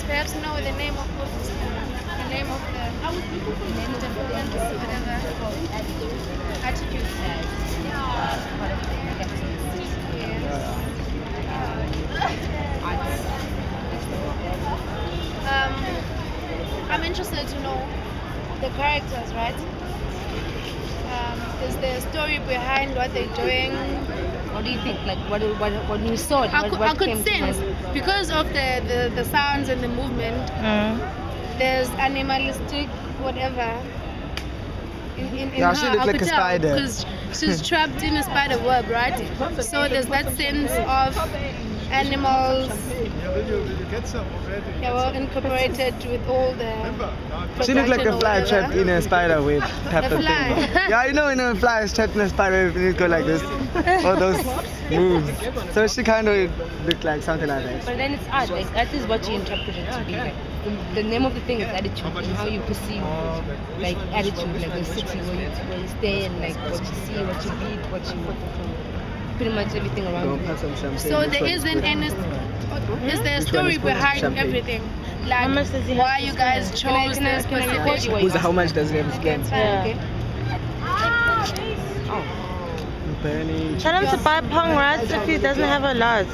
perhaps know the name of the name of the performance, whatever. Attitude. I'm interested to know the characters, right? Is there a story behind what they're doing? What do you think? Like, what you saw? I could sense, because of the sounds and the movement, there's animalistic, whatever. Yeah, she looks like a spider. Because she's trapped in a spider web, right? So there's that sense of animals, well, incorporated with all the. She looked like a fly trapped in a spider web type of thing. Yeah, you know, when a fly is trapped in a spider web, it go like this, all those moves. So she kind of looked like something like that. But then it's art. Like, that is what you interpret it to be. Like, the name of the thing is attitude, and how you perceive like attitude, like the city where you stay, and like what you see, what you read, what you pretty much everything around you. So there isn't any. Is there a story behind everything? Like why you guys chose this specific? How much does it have? Okay. Tell him to buy pong rats if he doesn't have a lot.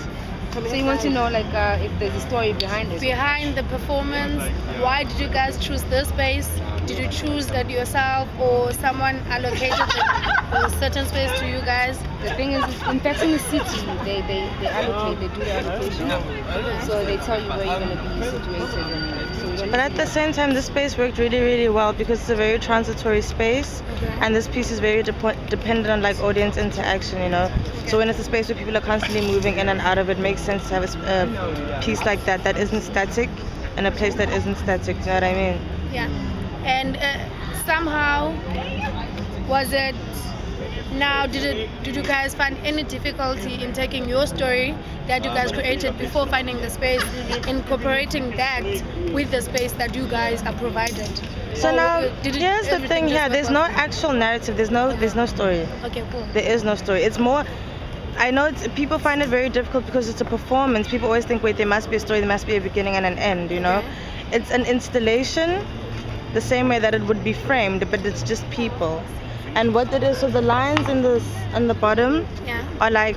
So you want to know like if there's a story behind it? Behind the performance, why did you guys choose this space? Did you choose that yourself or someone allocated a certain space to you guys? The thing is, in fact, in the city, they allocate, they do the allocation. So they tell you where you're going to be situated. And But at the same time, this space worked really, really well because it's a very transitory space, and this piece is very dependent on like audience interaction, you know. So when it's a space where people are constantly moving in and out of it, makes sense to have a piece like that isn't static, and a place that isn't static. You know what I mean? Yeah. And somehow, was it? Now, did you guys find any difficulty in taking your story that you guys created before finding the space, incorporating that with the space that you guys are provided? So now, here's the thing here. There's no actual narrative. There's no story. Okay, cool. There is no story. It's more. I know people find it very difficult because it's a performance. People always think, wait, there must be a story, there must be a beginning and an end, you know? It's an installation the same way that it would be framed, but it's just people. And what it is, so the lines in on the bottom are like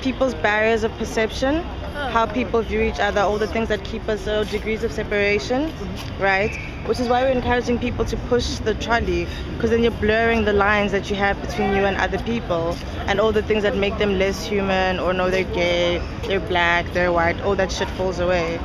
people's barriers of perception, how people view each other, all the things that keep us degrees of separation, right? Which is why we're encouraging people to push the trolley, because then you're blurring the lines that you have between you and other people, and all the things that make them less human, or no, they're gay, they're black, they're white, all that shit falls away.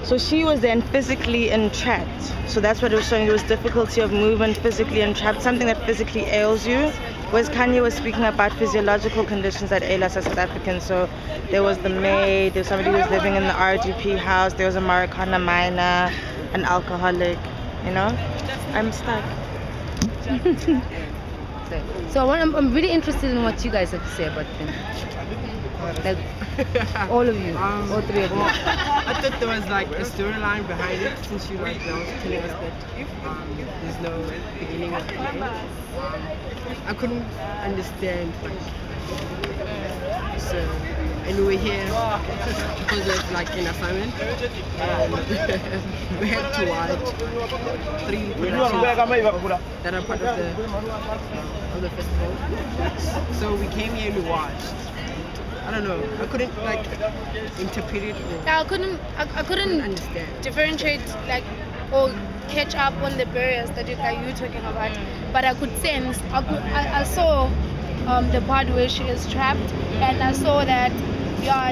So she was then physically entrapped. So that's what it was showing. It was difficulty of movement, physically entrapped, something that physically ails you. Whereas Kanye was speaking about physiological conditions that ail us as South Africans. So there was the maid, there was somebody who was living in the RGP house, there was a Marikana miner, an alcoholic, you know? I'm stuck. So I'm really interested in what you guys have to say about them. Like, all of you, all three of you. I thought there was like a storyline behind it, since you like now telling us that there's no beginning or end. I couldn't understand like, so, and we were here because of like an assignment. We had to watch 3 productions that are part of the festival. So we came here and we watched. I don't know. I couldn't like interpret it. I couldn't understand. Differentiate like or catch up on the barriers that you were talking about. But I could sense. I saw the part where she is trapped, and I saw that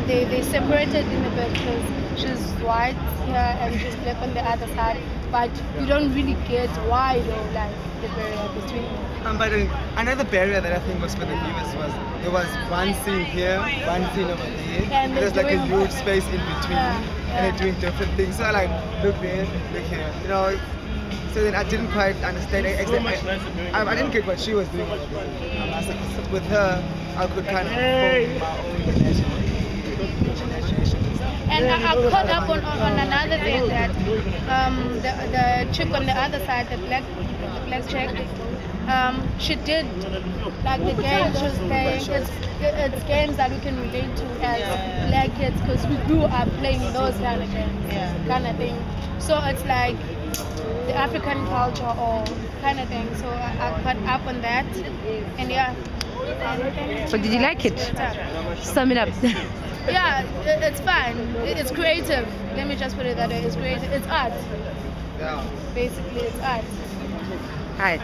they separated in a bit because she's white here and she's black on the other side. But you don't really get why though, like the barrier between them. But another barrier that I think was for the viewers was there was one scene here, one scene over there, and there's like a huge space in between, and they're doing different things. So I like, look there, look here, you know. So then I didn't quite understand. I didn't get what she was doing. With her, I could kind of form my own imagination. And I caught up on another thing that the chick on the other side, the black chick, she did like the games she was playing. It's games that we can relate to as black kids because we grew up playing those kind of games, kind of thing. So it's like the African culture or kind of thing. So I got up on that, and yeah. So did you like it? Sum it up. Yeah, it's fun. It's creative. Let me just put it that way. It's creative. It's art. Yeah. Basically, it's art. Hi.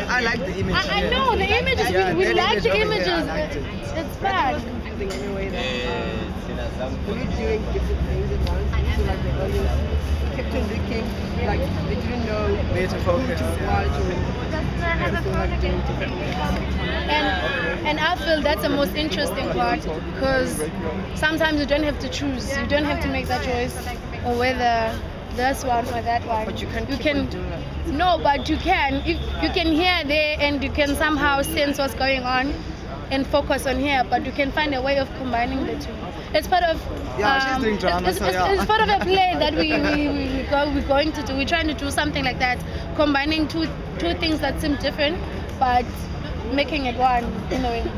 I like the image. I know the images. Yeah, we the like the image over here, images. I liked it. It's fun. Interesting anyway that when you're doing different things at once, so like the audience kept on looking, like they didn't know Way to focus. why to feel like doing different things. And I feel that's the most interesting part because sometimes you don't have to choose. You don't have to make that choice or whether this one or that one. But you can do that. No, but you can. If you can hear there and you can somehow sense what's going on and focus on here, but you can find a way of combining the two. It's part of she's doing drama, it's part of a play that we're going to do. We're trying to do something like that, combining two things that seem different, but making it one in a way.